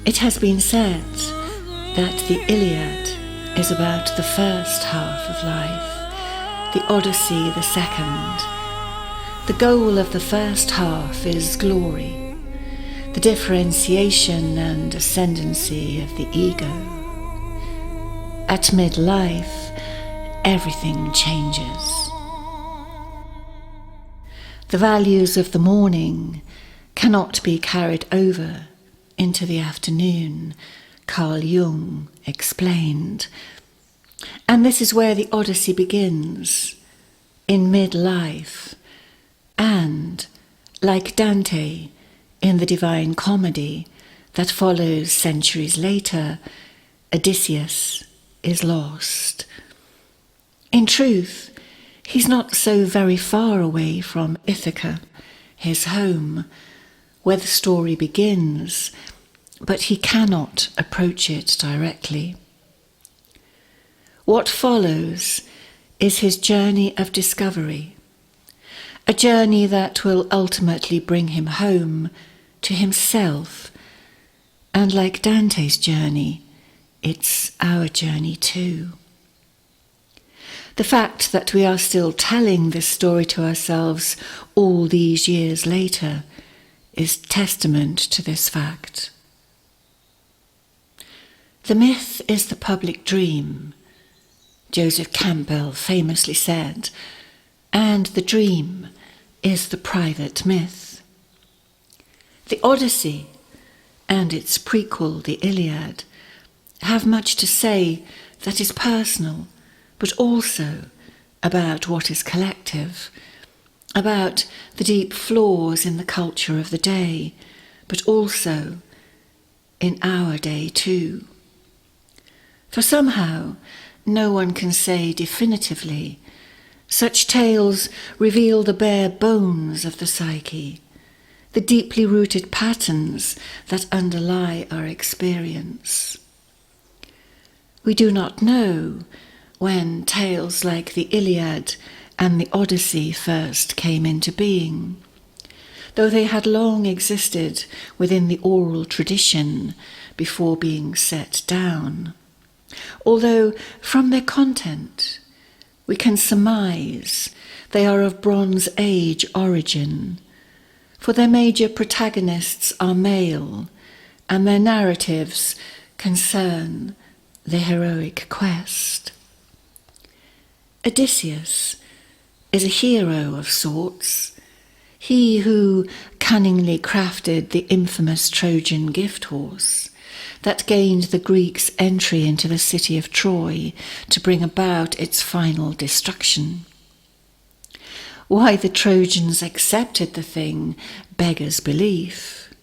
It has been said that the Iliad is about the first half of life, the Odyssey the second. The goal of the first half is glory, the differentiation and ascendancy of the ego. At midlife, everything changes. The values of the morning cannot be carried over into the afternoon, Carl Jung explained. And this is where the Odyssey begins, in midlife, and, like Dante in the Divine Comedy that follows centuries later, Odysseus is lost. In truth, he's not so very far away from Ithaca, his home, where the story begins, but he cannot approach it directly. What follows is his journey of discovery, a journey that will ultimately bring him home to himself, and like Dante's journey, it's our journey too. The fact that we are still telling this story to ourselves all these years later is testament to this fact. The myth is the public dream, Joseph Campbell famously said, and the dream is the private myth. The Odyssey and its prequel, the Iliad, have much to say that is personal, but also about what is collective, about the deep flaws in the culture of the day, but also in our day too. For somehow, no one can say definitively, such tales reveal the bare bones of the psyche, the deeply rooted patterns that underlie our experience. We do not know when tales like the Iliad and the Odyssey first came into being, though they had long existed within the oral tradition before being set down. Although from their content we can surmise they are of Bronze Age origin, for their major protagonists are male and their narratives concern the heroic quest. Odysseus is a hero of sorts, he who cunningly crafted the infamous Trojan gift horse that gained the Greeks entry into the city of Troy to bring about its final destruction. Why the Trojans accepted the thing beggars belief.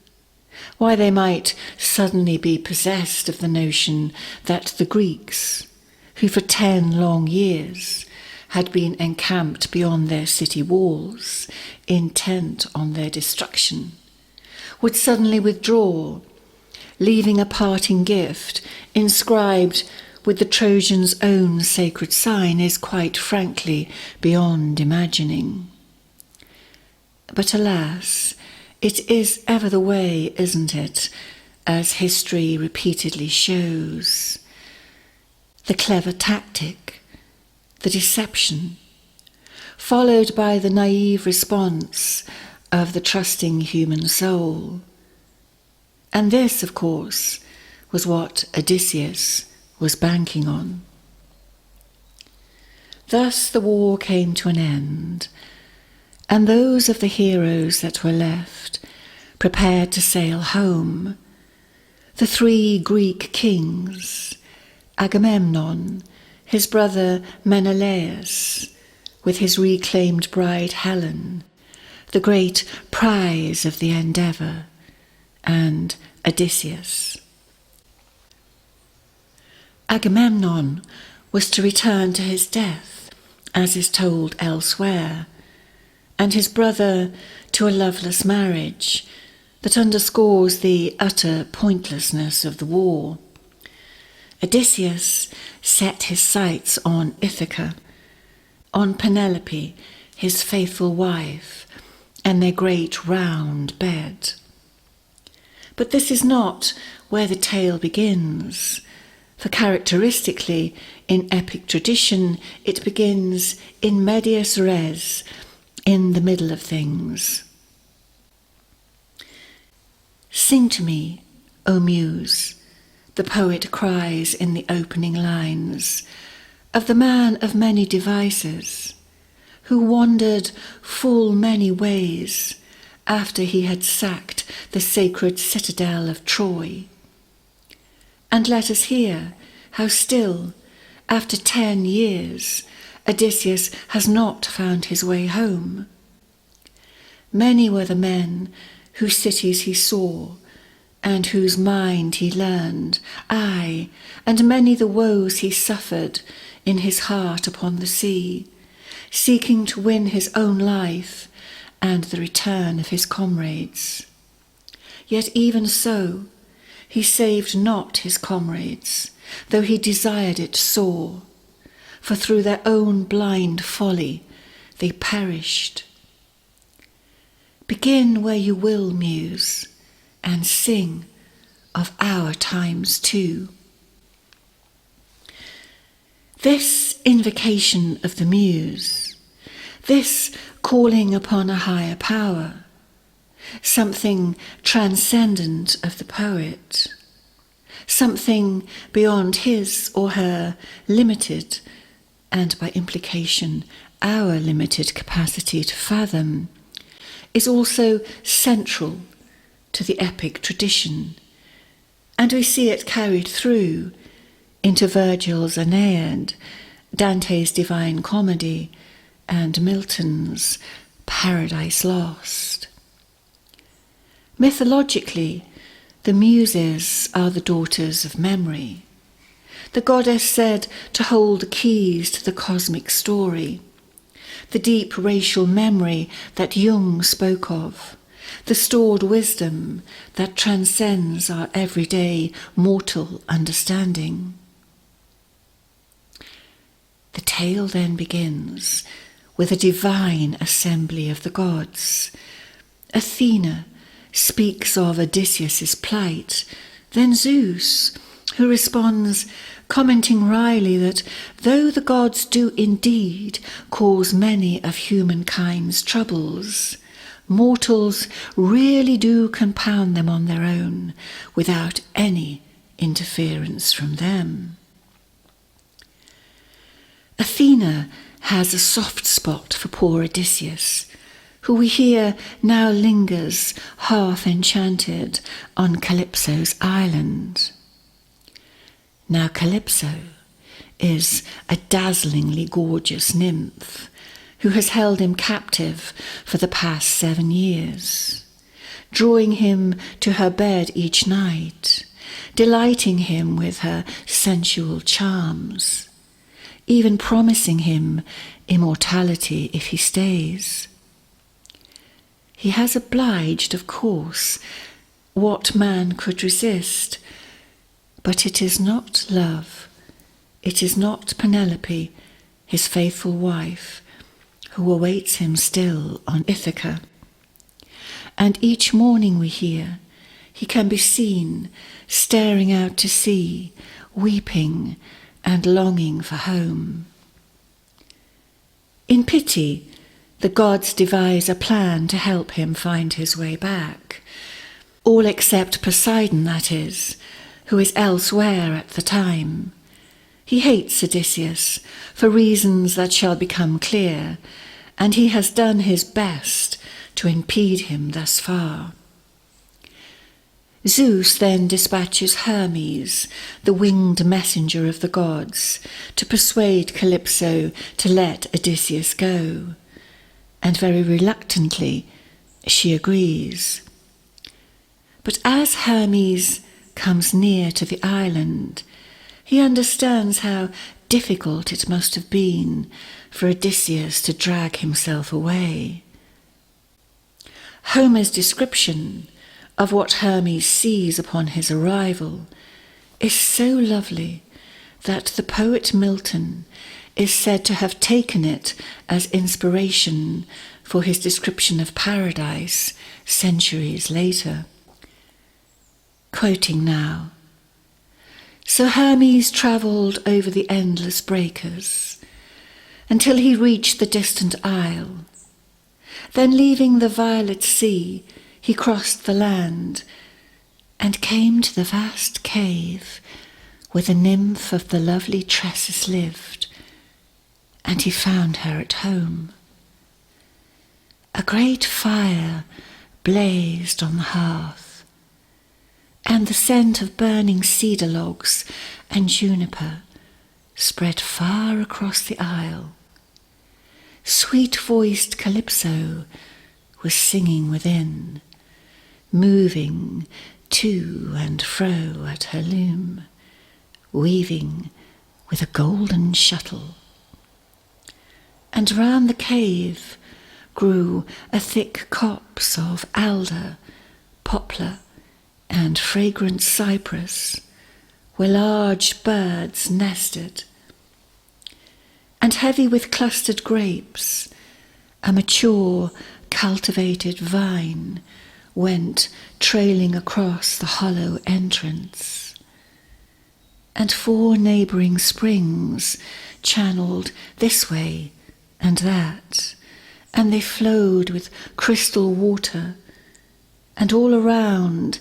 Why they might suddenly be possessed of the notion that the Greeks, who for 10 long years had been encamped beyond their city walls, intent on their destruction, would suddenly withdraw, leaving a parting gift inscribed with the Trojans' own sacred sign, is quite frankly beyond imagining. But alas, it is ever the way, isn't it, as history repeatedly shows. The clever tactic, the deception, followed by the naive response of the trusting human soul. And this, of course, was what Odysseus was banking on. Thus the war came to an end, and those of the heroes that were left prepared to sail home. The 3 Greek kings, Agamemnon, his brother Menelaus, with his reclaimed bride Helen, the great prize of the endeavour, and Odysseus. Agamemnon was to return to his death, as is told elsewhere, and his brother to a loveless marriage that underscores the utter pointlessness of the war. Odysseus set his sights on Ithaca, on Penelope, his faithful wife, and their great round bed. But this is not where the tale begins, for characteristically, in epic tradition, it begins in medias res, in the middle of things. Sing to me, O Muse, the poet cries in the opening lines, of the man of many devices, who wandered full many ways after he had sacked the sacred citadel of Troy. And let us hear how still, after 10 years, Odysseus has not found his way home. Many were the men whose cities he saw, and whose mind he learned, aye, and many the woes he suffered in his heart upon the sea, seeking to win his own life and the return of his comrades. Yet even so, he saved not his comrades, though he desired it sore, for through their own blind folly they perished. Begin where you will, Muse, and sing of our times too. This invocation of the Muse, this calling upon a higher power, something transcendent of the poet, something beyond his or her limited, and by implication our limited capacity to fathom, is also central to the epic tradition, and we see it carried through into Virgil's Aeneid, Dante's Divine Comedy, and Milton's Paradise Lost. Mythologically, the Muses are the daughters of memory, the goddess said to hold the keys to the cosmic story, the deep racial memory that Jung spoke of, the stored wisdom that transcends our everyday mortal understanding. The tale then begins with a divine assembly of the gods. Athena speaks of Odysseus' plight, then Zeus, who responds, commenting wryly that though the gods do indeed cause many of humankind's troubles, mortals really do compound them on their own without any interference from them. Athena has a soft spot for poor Odysseus, who we hear now lingers half enchanted on Calypso's island. Now Calypso is a dazzlingly gorgeous nymph who has held him captive for the past 7 years, drawing him to her bed each night, delighting him with her sensual charms, even promising him immortality if he stays. He has obliged, of course, what man could resist? But it is not love, it is not Penelope, his faithful wife, who awaits him still on Ithaca. And each morning we hear, he can be seen staring out to sea, weeping and longing for home. In pity, the gods devise a plan to help him find his way back, all except Poseidon, that is, who is elsewhere at the time. He hates Odysseus for reasons that shall become clear, and he has done his best to impede him thus far. Zeus then dispatches Hermes, the winged messenger of the gods, to persuade Calypso to let Odysseus go, and very reluctantly she agrees. But as Hermes comes near to the island, he understands how difficult it must have been for Odysseus to drag himself away. Homer's description of what Hermes sees upon his arrival is so lovely that the poet Milton is said to have taken it as inspiration for his description of paradise centuries later. Quoting now. So Hermes travelled over the endless breakers until he reached the distant isle. Then leaving the violet sea, he crossed the land and came to the vast cave where the nymph of the lovely tresses lived, and he found her at home. A great fire blazed on the hearth, and the scent of burning cedar logs and juniper spread far across the isle. Sweet-voiced Calypso was singing within, moving to and fro at her loom, weaving with a golden shuttle. And round the cave grew a thick copse of alder, poplar, and fragrant cypress, where large birds nested. And heavy with clustered grapes, a mature, cultivated vine went trailing across the hollow entrance. And 4 neighbouring springs channelled this way and that, and they flowed with crystal water, and all around,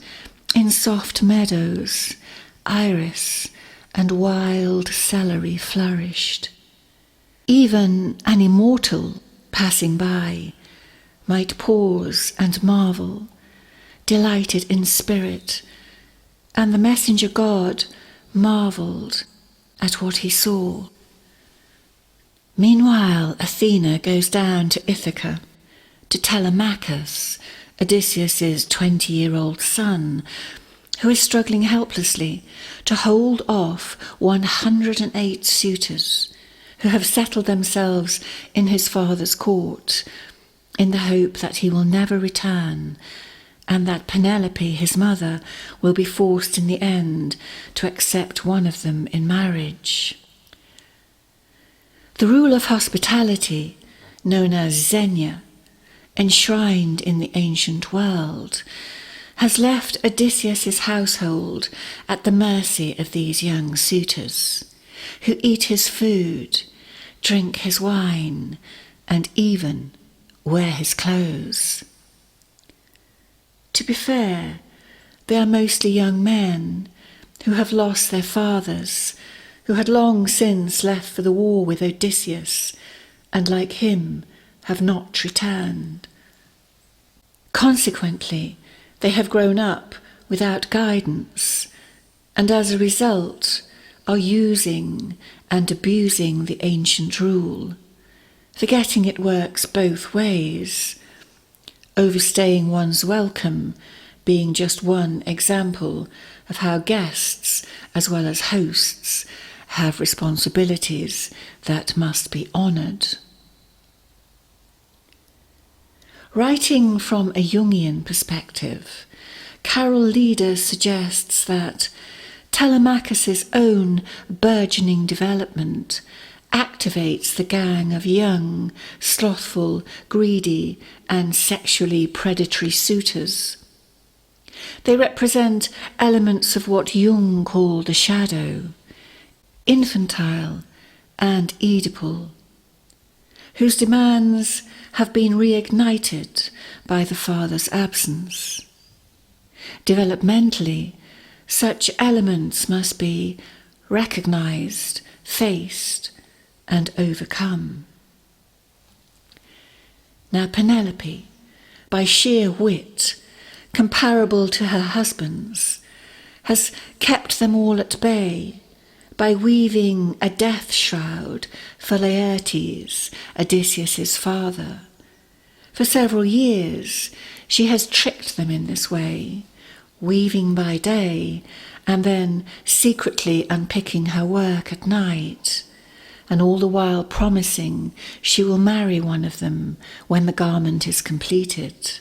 in soft meadows, iris and wild celery flourished. Even an immortal passing by might pause and marvel, delighted in spirit, and the messenger god marvelled at what he saw. Meanwhile, Athena goes down to Ithaca to Telemachus, Odysseus's 20-year-old son, who is struggling helplessly to hold off 108 suitors who have settled themselves in his father's court in the hope that he will never return, and that Penelope, his mother, will be forced in the end to accept one of them in marriage. The rule of hospitality, known as Xenia, enshrined in the ancient world, has left Odysseus's household at the mercy of these young suitors, who eat his food, drink his wine, and even wear his clothes. To be fair, they are mostly young men who have lost their fathers, who had long since left for the war with Odysseus, and like him have not returned. Consequently, they have grown up without guidance, and as a result are using and abusing the ancient rule, forgetting it works both ways, overstaying one's welcome being just one example of how guests, as well as hosts, have responsibilities that must be honoured. Writing from a Jungian perspective, Carol Leader suggests that Telemachus's own burgeoning development activates the gang of young, slothful, greedy, and sexually predatory suitors. They represent elements of what Jung called the shadow, infantile and Oedipal, whose demands have been reignited by the father's absence. Developmentally, such elements must be recognized, faced, and overcome. Now Penelope, by sheer wit, comparable to her husband's, has kept them all at bay by weaving a death shroud for Laertes, Odysseus's father. For several years she has tricked them in this way, weaving by day and then secretly unpicking her work at night, and all the while promising she will marry one of them when the garment is completed.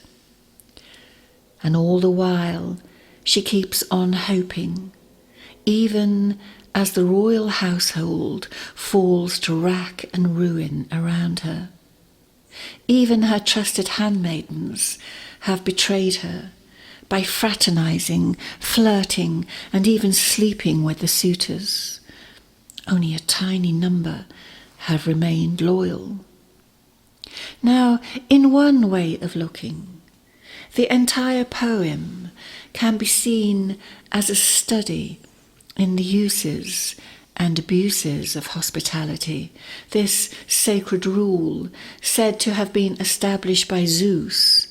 And all the while she keeps on hoping, even as the royal household falls to rack and ruin around her. Even her trusted handmaidens have betrayed her by fraternizing, flirting, and even sleeping with the suitors. Only a tiny number have remained loyal. Now, in one way of looking, the entire poem can be seen as a study in the uses and abuses of hospitality, this sacred rule said to have been established by Zeus,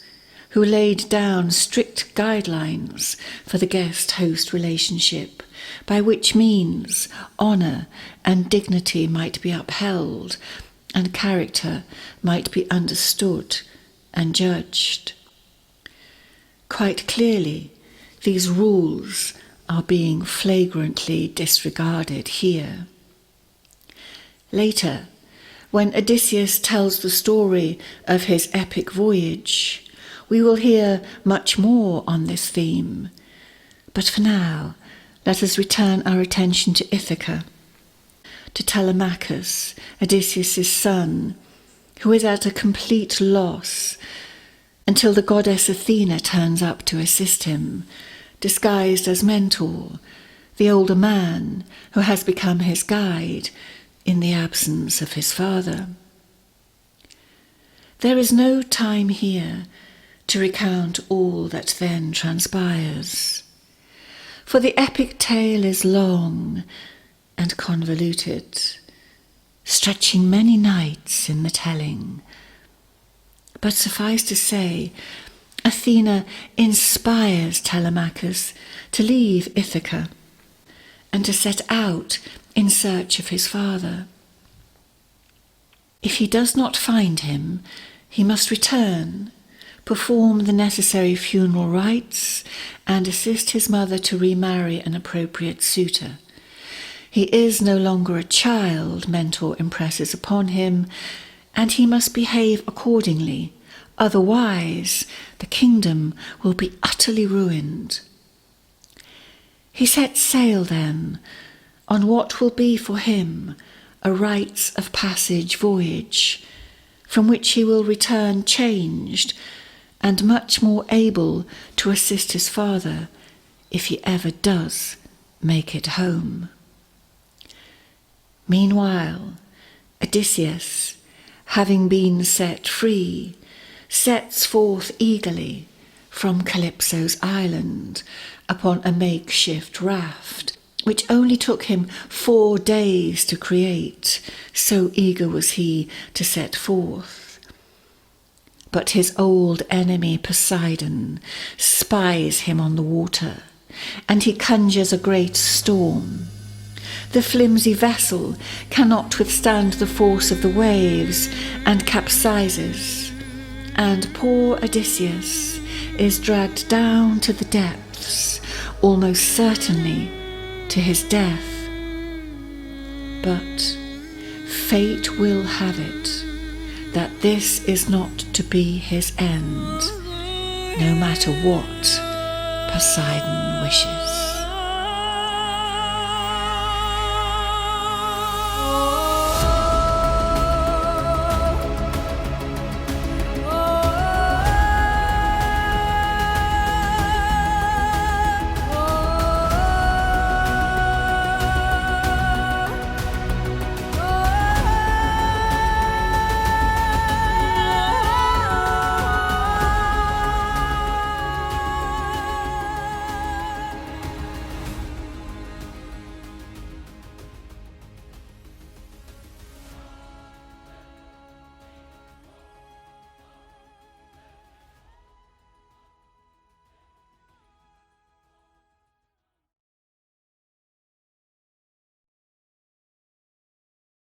who laid down strict guidelines for the guest-host relationship, by which means honour and dignity might be upheld and character might be understood and judged. Quite clearly, these rules are being flagrantly disregarded here. Later, when Odysseus tells the story of his epic voyage, we will hear much more on this theme. But for now, let us return our attention to Ithaca, to Telemachus, Odysseus' son, who is at a complete loss until the goddess Athena turns up to assist him, disguised as Mentor, the older man who has become his guide in the absence of his father. There is no time here to recount all that then transpires, for the epic tale is long and convoluted, stretching many nights in the telling. But suffice to say, Athena inspires Telemachus to leave Ithaca and to set out in search of his father. If he does not find him, he must return, perform the necessary funeral rites, and assist his mother to remarry an appropriate suitor. He is no longer a child, Mentor impresses upon him, and he must behave accordingly. Otherwise, the kingdom will be utterly ruined. He sets sail then on what will be for him a rites of passage voyage, from which he will return changed and much more able to assist his father if he ever does make it home. Meanwhile, Odysseus, having been set free, sets forth eagerly from Calypso's island upon a makeshift raft, which only took him 4 days to create, so eager was he to set forth. But his old enemy Poseidon spies him on the water, and he conjures a great storm. The flimsy vessel cannot withstand the force of the waves and capsizes, and poor Odysseus is dragged down to the depths, almost certainly to his death. But fate will have it that this is not to be his end, no matter what Poseidon wishes.